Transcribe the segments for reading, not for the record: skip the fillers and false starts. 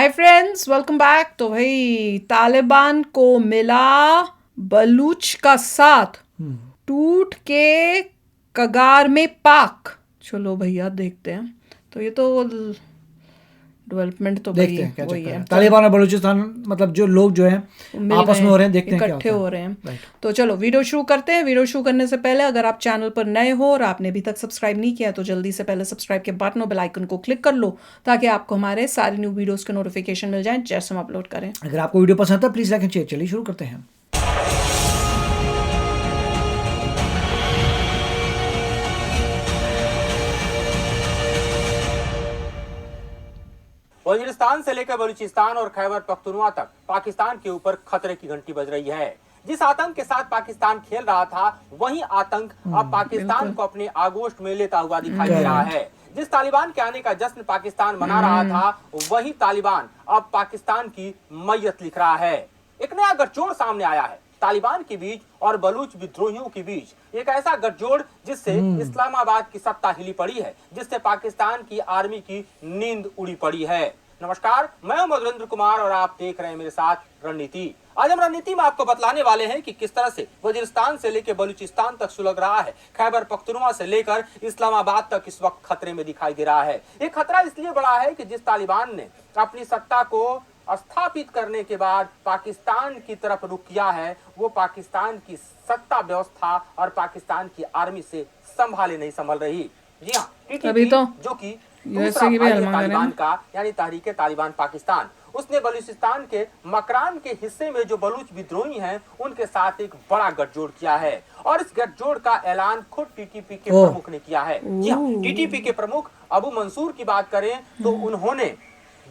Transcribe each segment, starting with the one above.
Hi friends, welcome back. तो भाई तालिबान को मिला बलूच का साथ, टूट के कगार में पाक। चलो भैया देखते हैं। तो ये तो डेवलपमेंट तो देखते हैं क्या वही चक्कर है। है। तालिबान और बलूचिस्तान मतलब जो लोग जो हैं मिल आपस गए में हो रहे हैं, हैं, देखते हैं क्या इकट्ठे होता है। हो रहे हैं। राइट। तो चलो वीडियो शुरू करते हैं। वीडियो शुरू करने से पहले अगर आप चैनल पर नए हो और आपने अभी तक सब्सक्राइब नहीं किया तो जल्दी से पहले सब्सक्राइब के बटन और बेल आइकन को क्लिक कर लो ताकि आपको हमारे सारे न्यू वीडियोस के नोटिफिकेशन मिल जाएं जैसे हम अपलोड करें। अगर आपको वीडियो पसंद है प्लीज लाइक एंड शेयर। चलिए शुरू करते हैं। वजीरिस्तान से लेकर बलूचिस्तान और खैबर पख्तूनख्वा तक पाकिस्तान के ऊपर खतरे की घंटी बज रही है। जिस आतंक के साथ पाकिस्तान खेल रहा था वही आतंक अब पाकिस्तान को अपने आगोश में लेता हुआ दिखाई दे रहा है। जिस तालिबान के आने का जश्न पाकिस्तान मना रहा था वही तालिबान अब पाकिस्तान की मैयत लिख रहा है। एक नया गठजोड़ सामने आया है तालिबान के बीच और बलूच विद्रोहियों के बीच। एक ऐसा गठजोड़ जिससे इस्लामाबाद की सत्ता हिली पड़ी है, जिससे पाकिस्तान की आर्मी की नींद उड़ी पड़ी है। नमस्कार, मैं हूं मधुरेंद्र कुमार और आप देख रहे हैं मेरे साथ रणनीति। आज हम रणनीति में आपको बतलाने वाले हैं कि किस तरह से वजीरिस्तान से लेकर बलूचिस्तान तक सुलग रहा है, खैबर पख्तूनख्वा से लेकर इस्लामाबाद तक इस वक्त खतरे में दिखाई दे रहा है। ये खतरा इसलिए बड़ा है कि जिस तालिबान ने अपनी सत्ता को स्थापित करने के बाद पाकिस्तान की तरफ रुख किया है, वो पाकिस्तान की सत्ता व्यवस्था और पाकिस्तान की आर्मी से संभाले नहीं संभल रही। जी हाँ, अभी तो जो कि यूएसए की भी तालिबान का यानी तहरीके तालिबान पाकिस्तान, उसने बलूचिस्तान के मकरान के हिस्से में जो बलूच विद्रोही हैं उनके साथ एक बड़ा गठजोड़ किया है और इस गठजोड़ का ऐलान खुद टीटीपी के प्रमुख ने किया है। जी हाँ, टीटीपी के प्रमुख अबू मंसूर की बात करें तो उन्होंने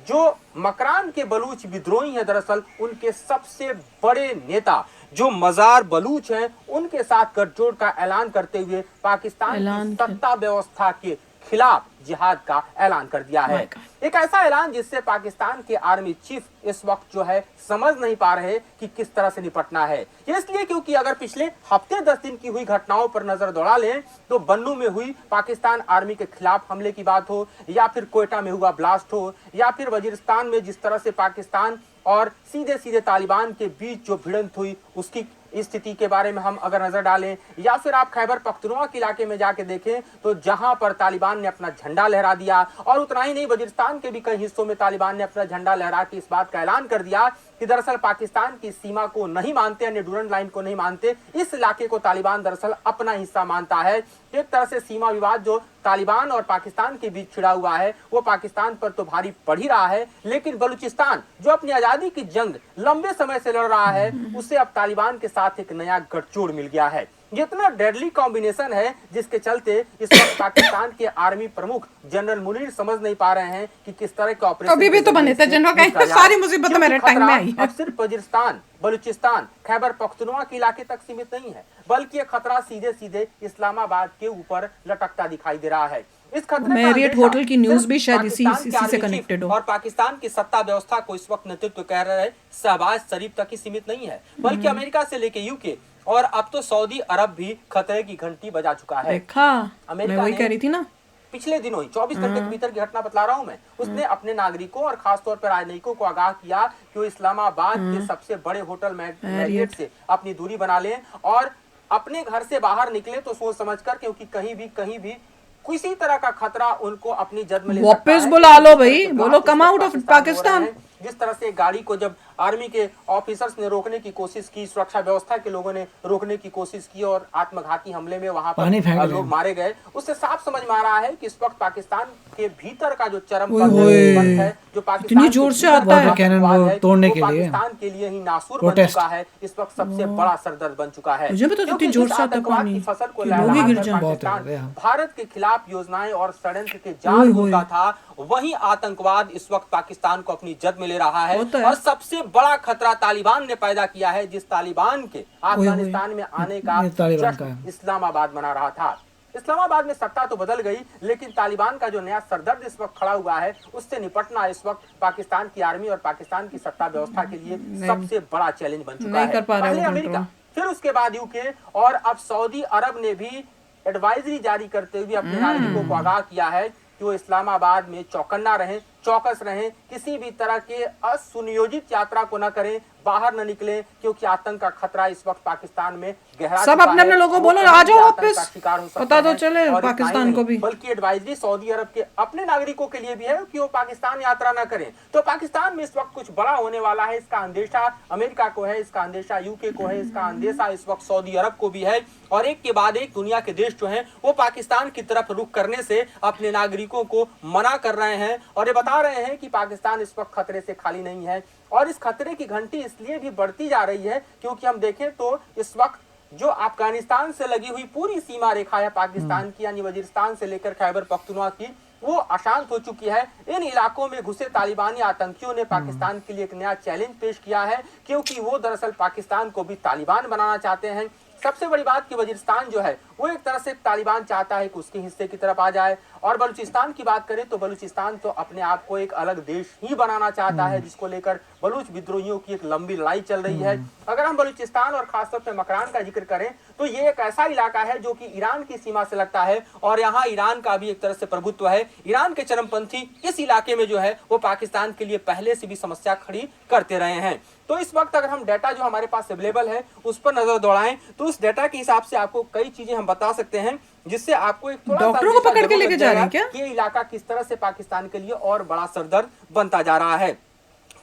जो मकरान के बलूच विद्रोही हैं, दरअसल उनके सबसे बड़े नेता जो मजार बलूच हैं उनके साथ गठजोड़ का ऐलान करते हुए पाकिस्तान की सत्ता व्यवस्था के खिलाफ जिहाद का ऐलान कर दिया है। एक ऐसा ऐलान जिससे पाकिस्तान के आर्मी चीफ इस वक्त जो है समझ नहीं पा रहे कि किस तरह से निपटना है। ये इसलिए क्योंकि अगर पिछले हफ्ते 10 दिन की हुई घटनाओं पर नजर दौड़ा लें तो बन्नू में हुई पाकिस्तान आर्मी के खिलाफ हमले की बात हो, या फिर कोयटा में हुआ ब्लास्ट हो, या फिर वजीरिस्तान में जिस तरह से पाकिस्तान और सीधे सीधे तालिबान के बीच जो भिड़ंत हुई उसकी स्थिति के बारे में हम अगर नजर डालें, या फिर आप खैबर पख्तूनख्वा के इलाके में जाके देखें तो जहां पर तालिबान ने अपना झंडा लहरा दिया, और उतना ही नहीं वजीरिस्तान के भी कई हिस्सों में तालिबान ने अपना झंडा लहरा के इस बात का ऐलान कर दिया कि दरअसल पाकिस्तान की सीमा को नहीं मानते, ड्यूरेंट लाइन को नहीं मानते, इस इलाके को तालिबान दरअसल अपना हिस्सा मानता है। एक तरह से सीमा विवाद जो तालिबान और पाकिस्तान के बीच छिड़ा हुआ है वो पाकिस्तान पर तो भारी पड़ ही रहा है, लेकिन बलूचिस्तान जो अपनी आजादी की जंग लंबे समय से लड़ रहा है उसे अब तालिबान के साथ एक नया गठजोड़ मिल गया है। ये इतना डेडली कॉम्बिनेशन है जिसके चलते इस वक्त पाकिस्तान के आर्मी प्रमुख जनरल मुनीर समझ नहीं पा रहे हैं कि किस तरह का ऑपरेशन अभी भी तो बने थे जनरल का, सारी मुसीबत मेरे टाइम में आई है। अब सिर्फ वजीरिस्तान, बलूचिस्तान, खैबर पख्तूनख्वा के इलाके तक सीमित नहीं है, बल्कि ये खतरा सीधे सीधे इस्लामाबाद के ऊपर लटकता दिखाई दे रहा है। इस खतरे मैरियट होटल की न्यूज भी शायद इसी से कनेक्टेड हो। और पाकिस्तान की सत्ता व्यवस्था को इस वक्त नेतृत्व कह रहे शहबाज शरीफ तक ही सीमित नहीं है, बल्कि अमेरिका से लेके यूके और अब तो सऊदी अरब भी खतरे की घंटी बजा चुका है। देखा, मैं वही कह रही थी ना, पिछले दिनों ही 24 घंटे के भीतर की घटना बतला रहा हूं मैं, उसने अपने नागरिकों और खासतौर पर राजनयिकों को आगाह किया कि वो इस्लामाबाद के सबसे बड़े होटल मैरियट से अपनी दूरी बना लें और अपने घर से बाहर निकले तो सोच समझकर, क्योंकि कहीं भी किसी तरह का खतरा उनको अपनी जद में ले सकता है। वापस बुला लो भाई, बोलो कम आउट ऑफ पाकिस्तान। जिस तरह से गाड़ी को जब आर्मी के ऑफिसर्स ने रोकने की कोशिश की, सुरक्षा व्यवस्था के लोगों ने रोकने की कोशिश की और आत्मघाती हमले में वहां पर लोग मारे गए, उससे साफ समझ में आ रहा है कि इस वक्त पाकिस्तान के भीतर का जो चरमपंथ है, जो पाकिस्तान जोर से आता है तोड़ने के लिए, पाकिस्तान के लिए ही नासूर बन चुका है, इस वक्त सबसे बड़ा सरदर्द बन चुका है। आतंकवाद की फसल को पाकिस्तान भारत के खिलाफ योजनाएं और षड्यंत्र के जाल बुनता था, वही आतंकवाद इस वक्त पाकिस्तान को अपनी जद में ले रहा है। और सबसे बड़ा खतरा तालिबान ने पैदा किया है, जिस तालिबान के अफगानिस्तान में आने का जश्न इस्लामाबाद मना रहा था। इस्लामाबाद में सत्ता तो बदल गई, लेकिन तालिबान का जो नया सरदर्द इस वक्त खड़ा हुआ है उससे निपटना इस वक्त पाकिस्तान की आर्मी और पाकिस्तान की सत्ता व्यवस्था के लिए सबसे बड़ा चैलेंज बन चुका है। पहले अमेरिका, फिर उसके बाद यूके और अब सऊदी अरब ने भी एडवाइजरी जारी करते हुए अपने नागरिकों को आगाह किया है कि वो इस्लामाबाद में चौकन्ना रहें, चौकस रहें, किसी भी तरह के असुनियोजित यात्रा को न करें, बाहर न निकलें, क्योंकि आतंक का खतरा इस वक्त पाकिस्तान में गहरा सब चुका अपने है। अपने लोगों को वो बोलो, कहीं आ भी जाओ आतंक वापस, का शिकार हो सकते पता तो हैं। चले और इतना ही पाकिस्तान को नहीं, भी। बल्कि एडवाइजरी सऊदी अरब के अपने नागरिकों के लिए भी है कि वो पाकिस्तान यात्रा न करें। तो पाकिस्तान में इस वक्त कुछ बड़ा होने वाला है, इसका अंदेशा अमेरिका को है, इसका अंदेशा यूके को है, इसका अंदेशा इस वक्त सऊदी अरब को भी है। और एक के बाद एक दुनिया के देश जो हैं वो पाकिस्तान की तरफ रुख करने से अपने नागरिकों को मना कर रहे हैं और ये बता रहे हैं कि पाकिस्तान इस वक्त खतरे से खाली नहीं है। और इस खतरे की घंटी इसलिए भी बढ़ती जा रही है क्योंकि हम देखें तो इस वक्त जो अफगानिस्तान से लगी हुई पूरी सीमा रेखा है पाकिस्तान की, यानी वजीरिस्तान से लेकर खैबर पख्तूनख्वा की, वो अशांत हो चुकी है। इन इलाकों में घुसे तालिबानी आतंकियों ने पाकिस्तान के लिए एक नया चैलेंज पेश किया है, क्योंकि वो दरअसल पाकिस्तान को भी तालिबान बनाना चाहते हैं। सबसे बड़ी बात कि वजीरिस्तान जो है वो एक तरह से तालिबान चाहता है कि उसके हिस्से की तरफ आ जाए। और बलूचिस्तान की बात करें तो बलूचिस्तान तो अपने आप को एक अलग देश ही बनाना चाहता है, जिसको लेकर बलूच विद्रोहियों की एक लंबी लड़ाई चल रही है। अगर हम बलूचिस्तान और खासतौर पर मकरान का जिक्र करें तो ये एक ऐसा इलाका है जो कि ईरान की सीमा से लगता है और यहाँ ईरान का भी एक तरह से प्रभुत्व है। ईरान के चरमपंथी इस इलाके में जो है वो पाकिस्तान के लिए पहले से भी समस्या खड़ी करते रहे हैं। तो इस वक्त अगर हम डाटा जो हमारे पास अवेलेबल है उस पर नजर दौड़ाएं तो उस डाटा के हिसाब से आपको कई चीजें हम बता सकते हैं, जिससे आपको एक थोड़ा सा डॉक्टरों को अंदेशा पकड़ के जरूर लेके लग जा रहे जाएगा हैं क्या? कि ये इलाका किस तरह से पाकिस्तान के लिए और बड़ा सरदर्द बनता जा रहा है।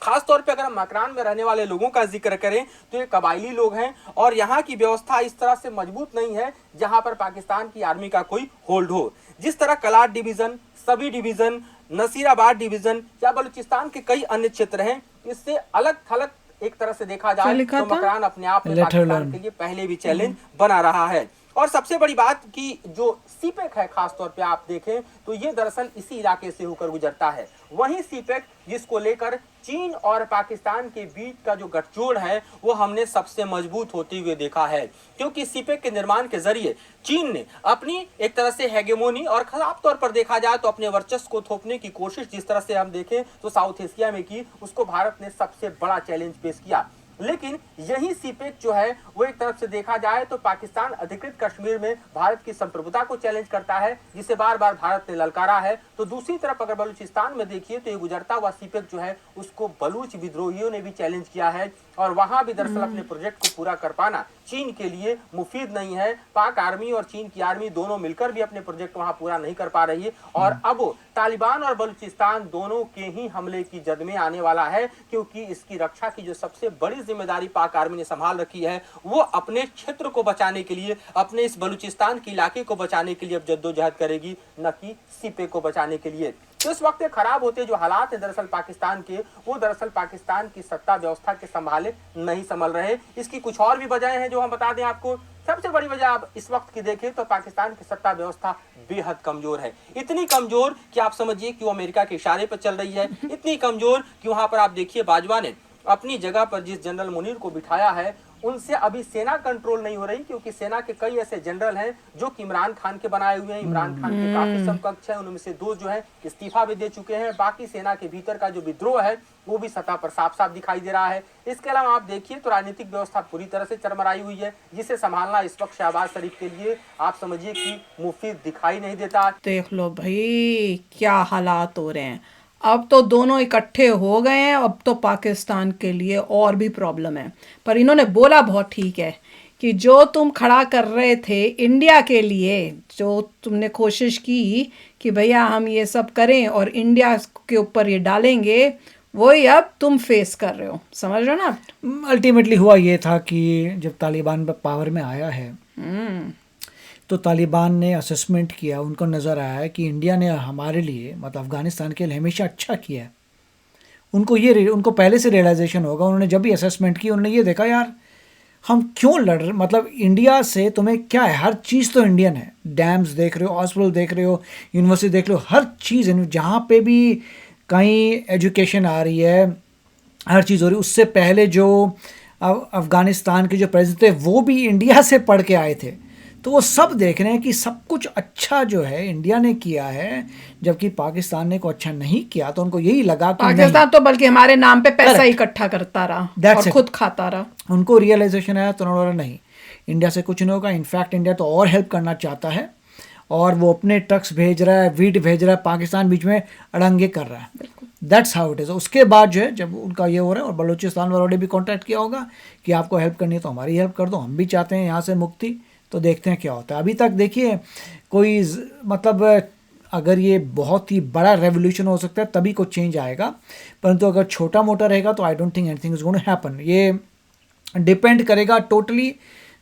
खास तौर पे अगर हम मकरान में रहने वाले लोगों का जिक्र करें तो ये कबायली लोग हैं और यहाँ की व्यवस्था इस तरह से मजबूत नहीं है जहाँ पर पाकिस्तान की आर्मी का कोई होल्ड हो। जिस तरह कलाट डिवीजन, सभी डिवीजन, नसीराबाद डिवीजन या बलूचिस्तान के कई अन्य क्षेत्र हैं, इससे अलग थलग एक तरह से देखा जाए तो मकरान अपने आप में पाकिस्तान के लिए पहले भी चैलेंज बना रहा है। और सबसे बड़ी बात कि जो सीपेक है खास तौर पे आप देखें तो ये दरअसल इसी इलाके से होकर गुजरता है। वही सीपेक जिसको लेकर चीन और पाकिस्तान के बीच का जो गठजोड़ है वो हमने सबसे मजबूत होते हुए देखा है, क्योंकि सीपेक के निर्माण के जरिए चीन ने अपनी एक तरह से हेगेमोनी और खास तौर पर देखा जाए तो अपने वर्चस्व को थोपने की कोशिश जिस तरह से हम देखें तो साउथ एशिया में की, उसको भारत ने सबसे बड़ा चैलेंज पेश किया। लेकिन यही सीपेक जो है वो एक तरफ से देखा जाए तो पाकिस्तान अधिकृत कश्मीर में भारत की संप्रभुता को चैलेंज करता है, जिसे बार बार भारत ने ललकारा है। तो दूसरी तरफ अगर बलूचिस्तान में देखिए तो ये गुजरता हुआ सीपेक जो है उसको बलूच विद्रोहियों ने भी चैलेंज किया है और वहां भी दरअसल अपने प्रोजेक्ट को पूरा कर पाना चीन के लिए मुफीद नहीं है। पाक आर्मी और चीन की आर्मी दोनों मिलकर भी अपने प्रोजेक्ट वहां पूरा नहीं कर पा रही है और अब तालिबान और बलूचिस्तान दोनों के ही हमले की जद में आने वाला है, क्योंकि इसकी रक्षा की जो सबसे बड़ी जिम्मेदारी पाक आर्मी ने संभाल रखी है वो अपने क्षेत्र को बचाने के लिए, अपने इस बलूचिस्तान के इलाके को बचाने के लिए अब जद्दोजहद करेगी, न कि सीपे को बचाने के लिए। तो इस वक्त खराब होते जो हालात है दरअसल पाकिस्तान के, वो दरअसल पाकिस्तान की सत्ता व्यवस्था के संभाले नहीं संभल रहे। इसकी कुछ और भी वजह हैं जो हम बता दें आपको। सबसे बड़ी वजह आप इस वक्त की देखें तो पाकिस्तान की सत्ता व्यवस्था बेहद कमजोर है। इतनी कमजोर कि आप समझिए कि वो अमेरिका के इशारे पर चल रही है, इतनी कमजोर कि वहां पर आप देखिए बाजवा ने अपनी जगह पर जिस जनरल मुनीर को बिठाया है उनसे अभी सेना कंट्रोल नहीं हो रही, क्योंकि सेना के कई ऐसे जनरल हैं जो कि इमरान खान के बनाए हुए हैं। इमरान खान के काफी समकक्ष हैं, उनमें से 2 जो है इस्तीफा भी दे चुके हैं। बाकी सेना के भीतर का जो विद्रोह है वो भी सतह पर साफ साफ दिखाई दे रहा है। इसके अलावा आप देखिए तो राजनीतिक व्यवस्था पूरी तरह से चरमराई हुई है, जिसे संभालना इस वक्त शहबाज शरीफ के लिए आप समझिए कि मुफीद दिखाई नहीं देता। देख लो भाई क्या हालात हो रहे हैं। अब तो दोनों इकट्ठे हो गए हैं, अब तो पाकिस्तान के लिए और भी प्रॉब्लम है। पर इन्होंने बोला बहुत ठीक है कि जो तुम खड़ा कर रहे थे इंडिया के लिए, जो तुमने कोशिश की कि भैया हम ये सब करें और इंडिया के ऊपर ये डालेंगे, वही अब तुम फेस कर रहे हो। समझ रहे हो ना? अल्टीमेटली हुआ ये था कि जब तालिबान पावर में आया है तो तालिबान ने असेसमेंट किया, उनको नज़र आया है कि इंडिया ने हमारे लिए मतलब अफ़गानिस्तान के लिए हमेशा अच्छा किया है। उनको पहले से रियलाइजेशन होगा। उन्होंने जब भी असेसमेंट की उन्होंने ये देखा यार हम क्यों लड़ रहे, मतलब इंडिया से तुम्हें क्या है, हर चीज़ तो इंडियन है। डैम्स देख रहे हो, हॉस्पिटल देख रहे हो, यूनिवर्सिटी देख रहे हो, हर चीज़ जहाँ पे भी कहीं एजुकेशन आ रही है हर चीज़ हो रही है। उससे पहले जो अफ़गानिस्तान के जो प्रेसिडेंट थे वो भी इंडिया से पढ़ के आए थे, तो वो सब देख रहे हैं कि सब कुछ अच्छा जो है इंडिया ने किया है, जबकि पाकिस्तान ने को अच्छा नहीं किया। तो उनको यही लगा कि पाकिस्तान तो बल्कि हमारे नाम पे पैसा इकट्ठा करता रहा और खुद खाता रहा। उनको रियलाइजेशन आया तो उन्होंने नहीं, इंडिया से कुछ नहीं होगा। इनफैक्ट इंडिया तो और हेल्प करना चाहता है और वो अपने ट्रक्स भेज रहा है, वीट भेज रहा है, पाकिस्तान बीच में अड़ंगे कर रहा है। That's how it is. उसके बाद जो है जब उनका ये हो रहा है, और बलूचिस्तान वालों ने भी कॉन्टैक्ट किया होगा कि आपको हेल्प करनी है तो हमारी हेल्प कर दो, हम भी चाहते हैं यहाँ से मुक्ति, तो देखते हैं क्या होता है। अभी तक देखिए कोई मतलब अगर ये बहुत ही बड़ा रेवोल्यूशन हो सकता है तभी कुछ चेंज आएगा, परंतु अगर छोटा मोटा रहेगा तो I don't think anything is going to happen. ये डिपेंड करेगा टोटली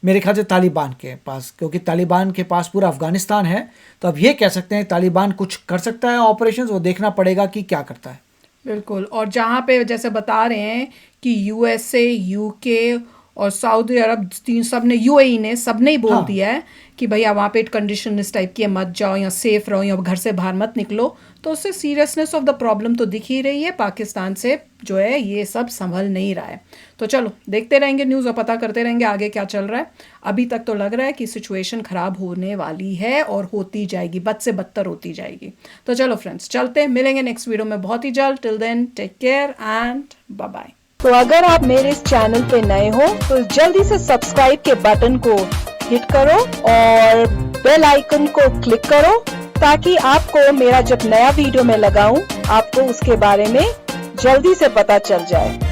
मेरे ख्याल से तालिबान के पास, क्योंकि तालिबान के पास पूरा अफगानिस्तान है, तो अब ये कह सकते हैं तालिबान कुछ कर सकता है ऑपरेशंस, वो देखना पड़ेगा कि क्या करता है। बिल्कुल। और जहाँ पे जैसे बता रहे हैं कि यूएसए, यूके और सऊदी अरब, तीन सब ने, यूएई ने, सब ने ही बोल हाँ। दिया है कि भैया वहाँ पे कंडीशन इस टाइप की है, मत जाओ या सेफ रहो या घर से बाहर मत निकलो। तो उससे सीरियसनेस ऑफ द प्रॉब्लम तो दिख ही रही है, पाकिस्तान से जो है ये सब संभल नहीं रहा है। तो चलो देखते रहेंगे न्यूज़ और पता करते रहेंगे आगे क्या चल रहा है। अभी तक तो लग रहा है कि सिचुएशन ख़राब होने वाली है और होती जाएगी, बद से बदतर होती जाएगी। तो चलो फ्रेंड्स चलते हैं, मिलेंगे नेक्स्ट वीडियो में बहुत ही जल्द। Till then take care and bye bye. तो अगर आप मेरे इस चैनल पे नए हो तो जल्दी से सब्सक्राइब के बटन को हिट करो और बेल आइकन को क्लिक करो, ताकि आपको मेरा जब नया वीडियो मैं लगाऊं आपको उसके बारे में जल्दी से पता चल जाए।